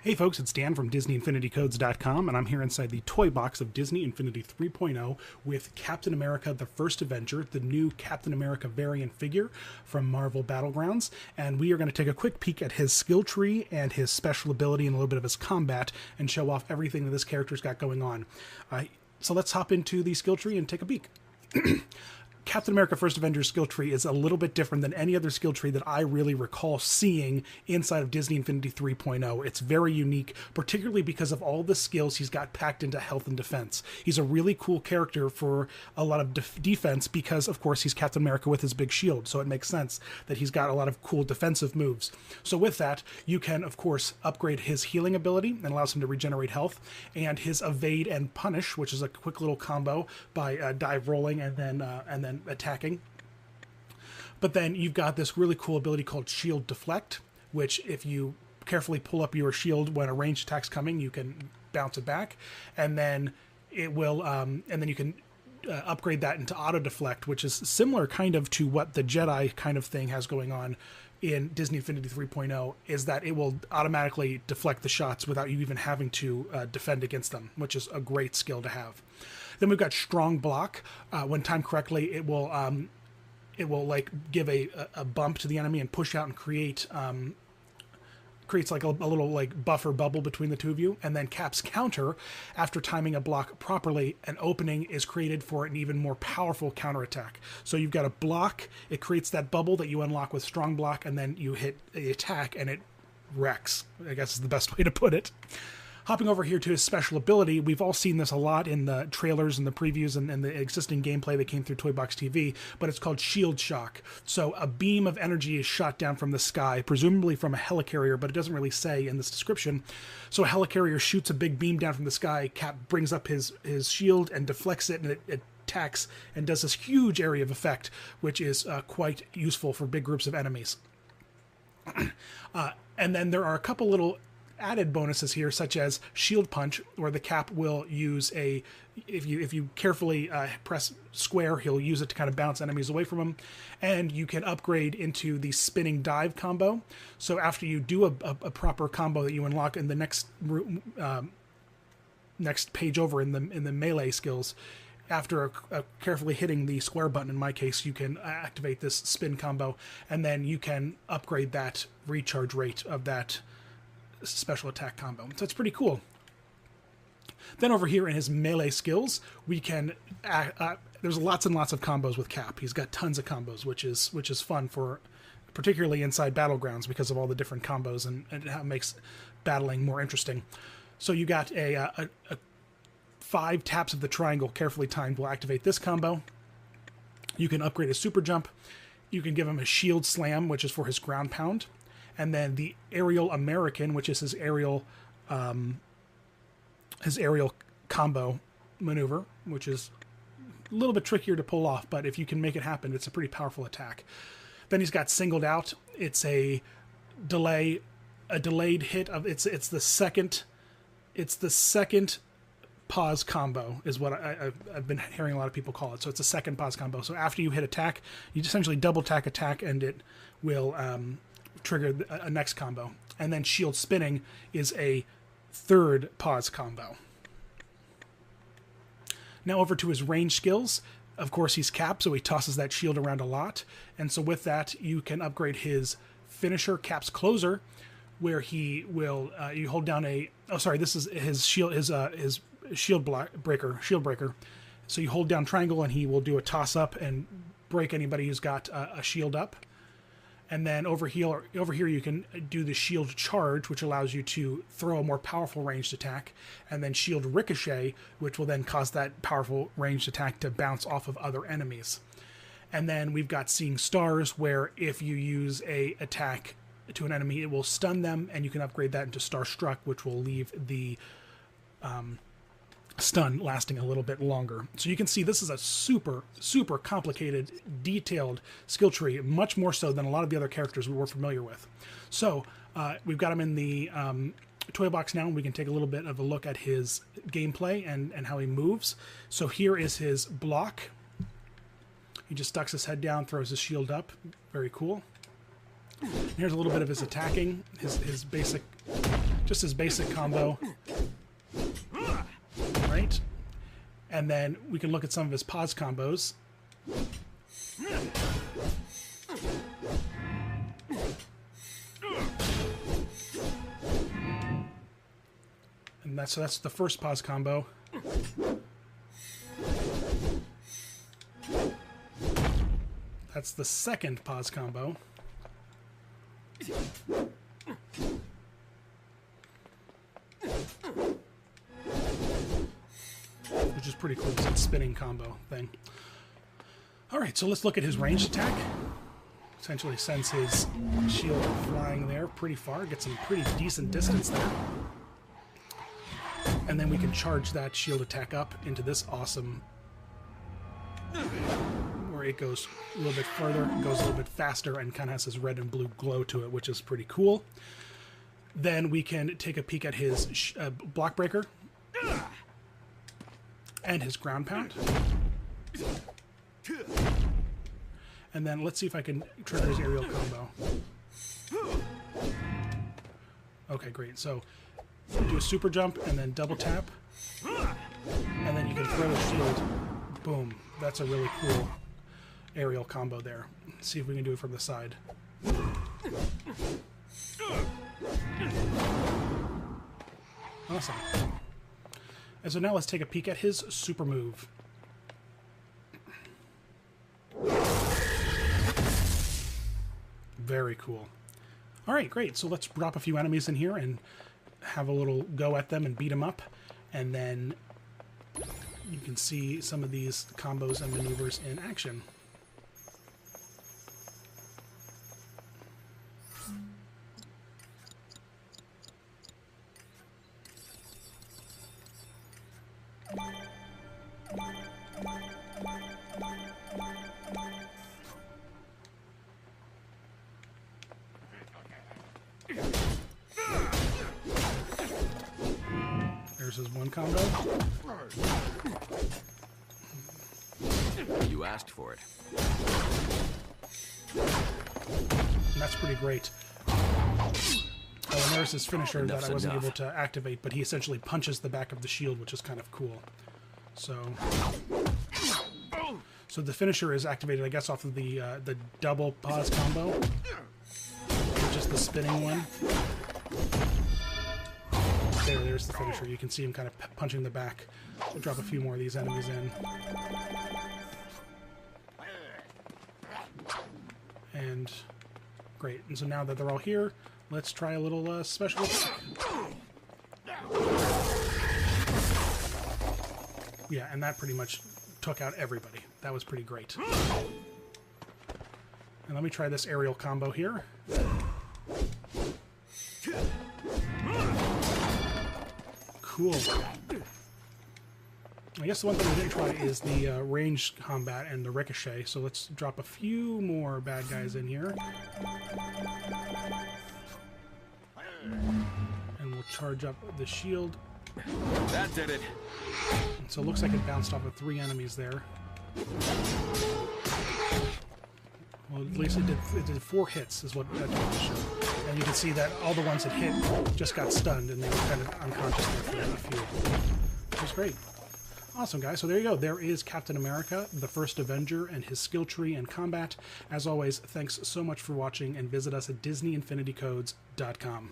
Hey folks, it's Dan from DisneyInfinityCodes.com, and I'm here inside the toy box of Disney Infinity 3.0 with Captain America the First Avenger, the new Captain America variant figure from Marvel Battlegrounds, and we are going to take a quick peek at his skill tree and his special ability and a little bit of his combat and show off everything that this character's got going on. So let's hop into the skill tree and take a peek. Captain America First Avenger's skill tree is a little bit different than any other skill tree that I really recall seeing inside of Disney Infinity 3.0. It's very unique, particularly because of all the skills he's got packed into health and defense. He's a really cool character for a lot of defense because, of course, he's Captain America with his big shield, so it makes sense that he's got a lot of cool defensive moves. So with that, you can, of course, upgrade his healing ability and allows him to regenerate health, and his evade and punish, which is a quick little combo by dive rolling and then attacking. But then you've got this really cool ability called Shield Deflect, which if you carefully pull up your shield when a ranged attack's coming, you can bounce it back, and then it will and then you can upgrade that into Auto Deflect, which is similar kind of to what the Jedi kind of thing has going on in Disney Infinity 3.0, is that it will automatically deflect the shots without you even having to defend against them, which is a great skill to have. Then we've got Strong Block. When timed correctly, it will like give a bump to the enemy and push out and creates like a little like buffer bubble between the two of you. And then Cap's counter, after timing a block properly, an opening is created for an even more powerful counterattack. So you've got a block, it creates that bubble that you unlock with Strong Block, and then you hit the attack and it wrecks, I guess is the best way to put it. Hopping over here to his special ability, we've all seen this a lot in the trailers and the previews and the existing gameplay that came through Toy Box TV, but it's called Shield Shock. So a beam of energy is shot down from the sky, presumably from a helicarrier, but it doesn't really say in this description. So a helicarrier shoots a big beam down from the sky, Cap brings up his shield and deflects it, and it attacks and does this huge area of effect, which is quite useful for big groups of enemies. And then there are a couple little added bonuses here, such as Shield Punch, where the Cap will use if you carefully press square, he'll use it to kind of bounce enemies away from him. And you can upgrade into the Spinning Dive combo. So after you do a proper combo that you unlock in the next page over in the melee skills, after carefully hitting the square button, in my case, you can activate this spin combo, and then you can upgrade that recharge rate of that special attack combo. So it's pretty cool. Then over here in his melee skills, we can there's lots and lots of combos with Cap. He's got tons of combos, which is fun for particularly inside Battlegrounds because of all the different combos and how it makes battling more interesting. So you got a 5 taps of the triangle carefully timed will activate this combo. You can upgrade his super jump. You can give him a shield slam, which is for his ground pound. And then the Aerial American, which is his aerial combo maneuver, which is a little bit trickier to pull off, but if you can make it happen, it's a pretty powerful attack. Then he's got Singled Out. It's a delayed hit of it's the second pause combo is what I've been hearing a lot of people call it. So it's a second pause combo. So after you hit attack, you essentially double attack, and it will trigger a next combo. And then Shield Spinning is a third pause combo. Now over to his range skills. Of course, he's Cap, so he tosses that shield around a lot. And so with that, you can upgrade his finisher, Cap's Closer, where he will you hold down this is his shield, his shield breaker. So you hold down triangle, and he will do a toss up and break anybody who's got a shield up. And then over here you can do the Shield Charge, which allows you to throw a more powerful ranged attack, and then Shield Ricochet, which will then cause that powerful ranged attack to bounce off of other enemies. And then we've got Seeing Stars, where if you use a attack to an enemy, it will stun them, and you can upgrade that into Starstruck, which will leave the stun lasting a little bit longer. So you can see this is a super, super complicated, detailed skill tree, much more so than a lot of the other characters we're familiar with. So we've got him in the toy box now, and we can take a little bit of a look at his gameplay and how he moves. So here is his block. He just ducks his head down, throws his shield up. Very cool. Here's a little bit of his attacking, his basic just his basic combo, right? And then we can look at some of his pause combos. And that's the first pause combo. That's the second pause combo. Which is pretty cool, it's that spinning combo thing. Alright, so let's look at his ranged attack. Essentially sends his shield flying there pretty far, gets some pretty decent distance there. And then we can charge that shield attack up into this awesome... where it goes a little bit further, goes a little bit faster, and kind of has this red and blue glow to it, which is pretty cool. Then we can take a peek at his block breaker and his ground pound. And then let's see if I can trigger his aerial combo. Okay, great. So do a super jump and then double tap, and then you can throw a shield. Boom. That's a really cool aerial combo there. Let's see if we can do it from the side. Awesome. And so now let's take a peek at his super move. Very cool. All right, great. So let's drop a few enemies in here and have a little go at them and beat them up. And then you can see some of these combos and maneuvers in action. There's his one combo. You asked for it. And that's pretty great. Oh, and there's his finisher that I wasn't able to activate, but he essentially punches the back of the shield, which is kind of cool. So the finisher is activated, I guess, off of the double pause combo, which is the spinning one. There's the finisher. You can see him kind of punching the back. We'll drop a few more of these enemies in. And great. And so now that they're all here, let's try a little special attack. Yeah, and that pretty much took out everybody. That was pretty great. And let me try this aerial combo here. Cool. I guess the one thing we didn't try is the ranged combat and the ricochet, so let's drop a few more bad guys in here. And we'll charge up the shield. That did it. So it looks like it bounced off of 3 enemies there. Well, at least it did 4 hits, is what that told us. And you can see that all the ones that hit just got stunned, and they were kind of unconscious there for a few. Which was great. Awesome, guys. So there you go. There is Captain America, the First Avenger, and his skill tree and combat. As always, thanks so much for watching, and visit us at DisneyInfinityCodes.com.